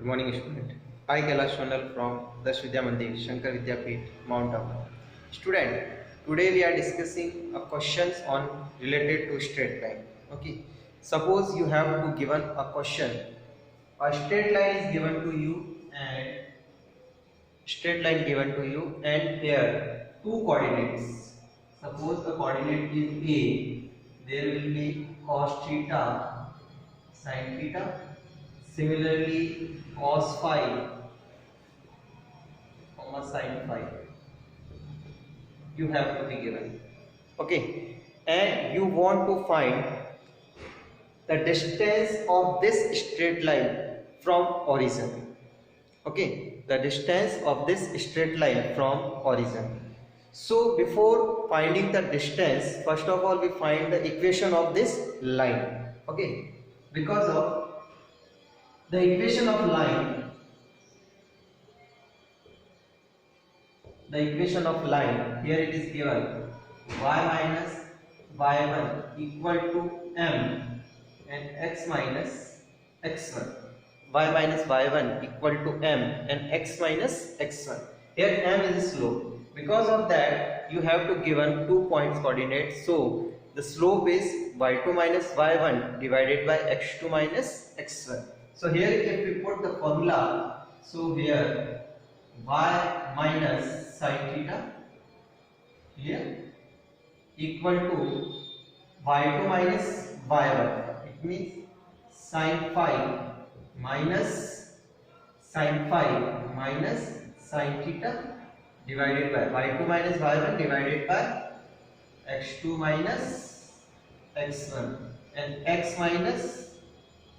Good morning, student. I Kailash Sonal from the Vidya Mandir, Shankar Vidyapeeth, Mount Abu. Student, today we are discussing a questions on related to straight line. Okay. Suppose you have to given a question. A straight line is given to you and here two coordinates. Suppose the coordinate is A, there will be cos theta, sin theta. Similarly, cos phi, sin phi, you have to be given. Okay, and you want to find the distance of this straight line from origin. Okay, the distance of this straight line from origin. So before finding the distance, first of all we find the equation of this line. Okay, because of the equation of line, here it is given y minus y1 equal to m and x minus x1. Y minus y1 equal to m and x minus x1. Here m is slope. Because of that, you have to given 2 points coordinates. So the slope is y2 minus y1 divided by x2 minus x1. So here if we put the formula, so here y minus sin theta here equal to y2 minus y1. It means sin phi minus sin theta divided by y2 minus y1 divided by x2 minus x1 and x minus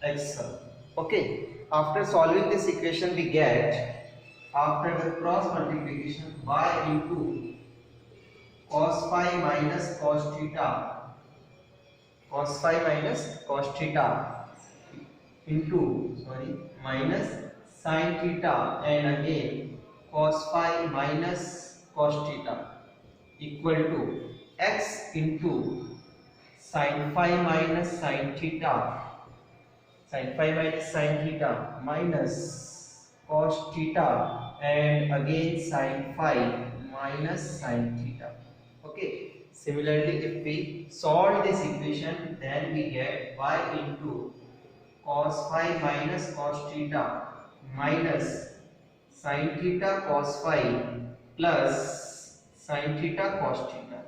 x1. Okay, after solving this equation we get, after the cross multiplication, y into cos phi minus cos theta into minus sin theta and again cos phi minus cos theta equal to x into sin phi minus sin theta minus cos theta and again sin phi minus sin theta. Okay, similarly if we solve this equation, then we get y into cos phi minus cos theta minus sin theta cos phi plus sin theta cos theta.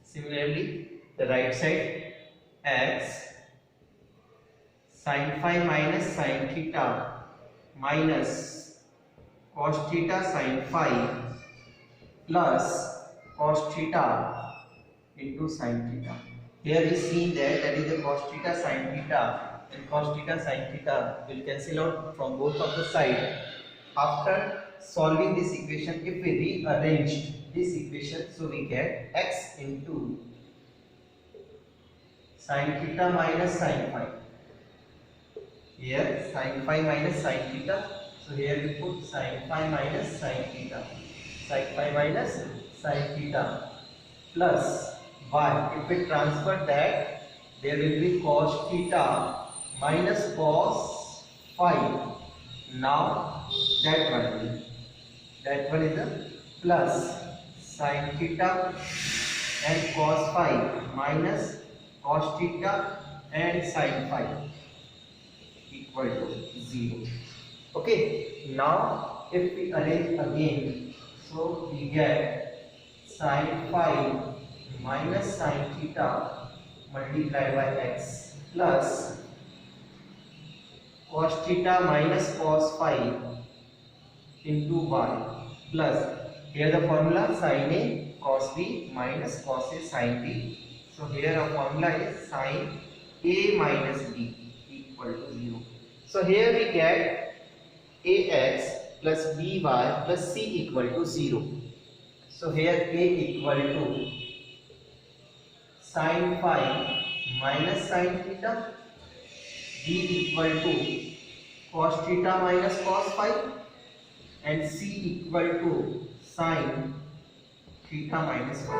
Similarly, the right side, x sin phi minus sin theta minus cos theta sin phi plus cos theta into sin theta. Here we see that is the cos theta sin theta, and cos theta sin theta will cancel out from both of the sides. After solving this equation, if we rearrange this equation, so we get x into sin theta minus sin phi. Here sin phi minus sin theta. So here we put sin phi minus sin theta. Plus y. If we transfer that, there will be cos theta minus cos phi. Now that one is a plus sin theta and cos phi minus cos theta and sin phi equal to 0. Okay, now if we arrange again, so we get sin phi minus sin theta multiplied by x plus cos theta minus cos phi into y plus, here the formula sin A cos B minus cos A sin B. So here our formula is sin A minus B equal to 0. So here we get ax plus by plus c equal to 0. So here a equal to sin phi minus sin theta, b equal to cos theta minus cos phi, and c equal to sin theta minus phi.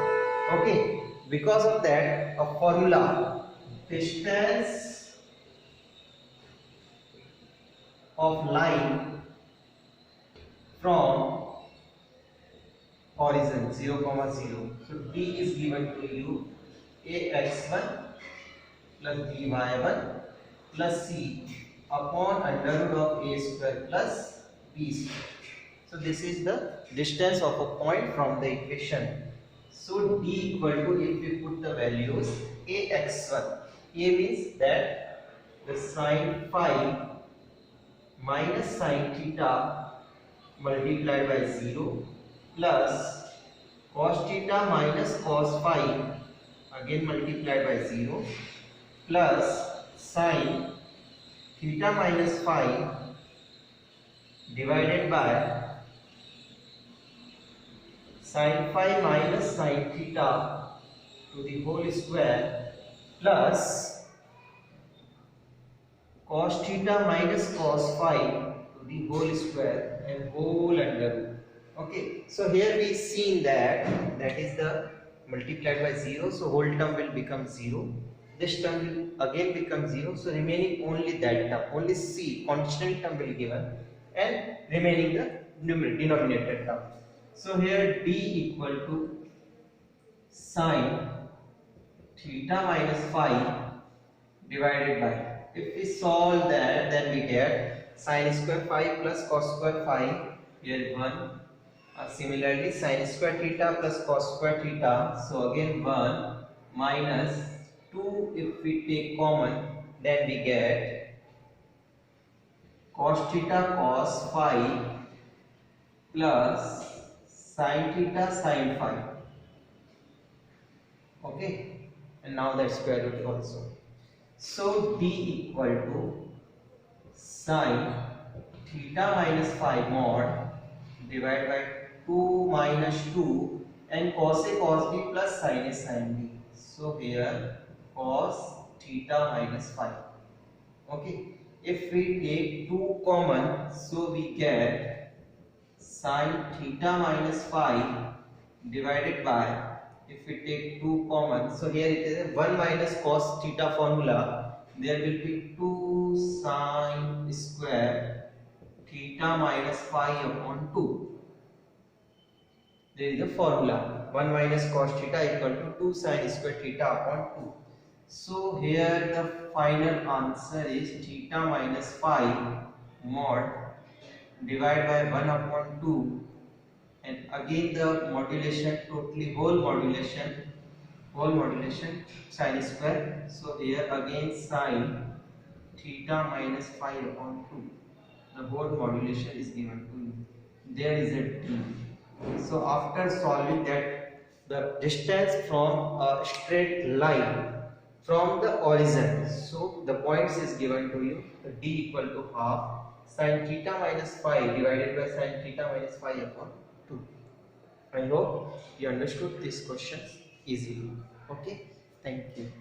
Okay, because of that, a formula distance of line from origin 0, 0. So D is given to you ax1 plus by1 plus c upon under root of a square plus b square. So this is the distance of a point from the equation. So D equal to, if we put the values, ax1, a means that the sine phi minus sine theta multiplied by 0 plus cos theta minus cos phi again multiplied by 0 plus sine theta minus phi divided by sin phi minus sin theta to the whole square plus cos theta minus cos phi to the whole square and whole under root. Okay, so here we seen that is the multiplied by 0, so whole term will become 0. This term will again become 0, so remaining only that term, only c constant term will given and remaining the denominator term. So here D equal to sin theta minus phi divided by, if we solve that, then we get sin square phi plus cos square phi, here 1. Similarly sin square theta plus cos square theta, so again 1 minus 2, if we take common, then we get cos theta cos phi plus sin theta sin phi. Okay, and now that square root also. So D equal to sin theta minus phi mod divided by 2 minus 2 and cos A cos B plus sin A sin B. So here cos theta minus phi. Okay, if we take 2 common, so we get sin theta minus phi divided by, if we take 2 common, so here it is a 1 minus cos theta formula, there will be 2 sin square theta minus phi upon 2. There is the formula 1 minus cos theta equal to 2 sin square theta upon 2. So here the final answer is theta minus phi mod divided by 1 upon 2, and again the modulation, totally whole modulation sin square. So here again sin theta minus phi upon 2, the whole modulation is given to you. There is a D. So after solving that, the distance from a straight line from the origin, so the points is given to you, the D equal to half sin theta minus phi divided by sin theta minus phi upon 2. I hope you understood these questions easily. Okay, thank you.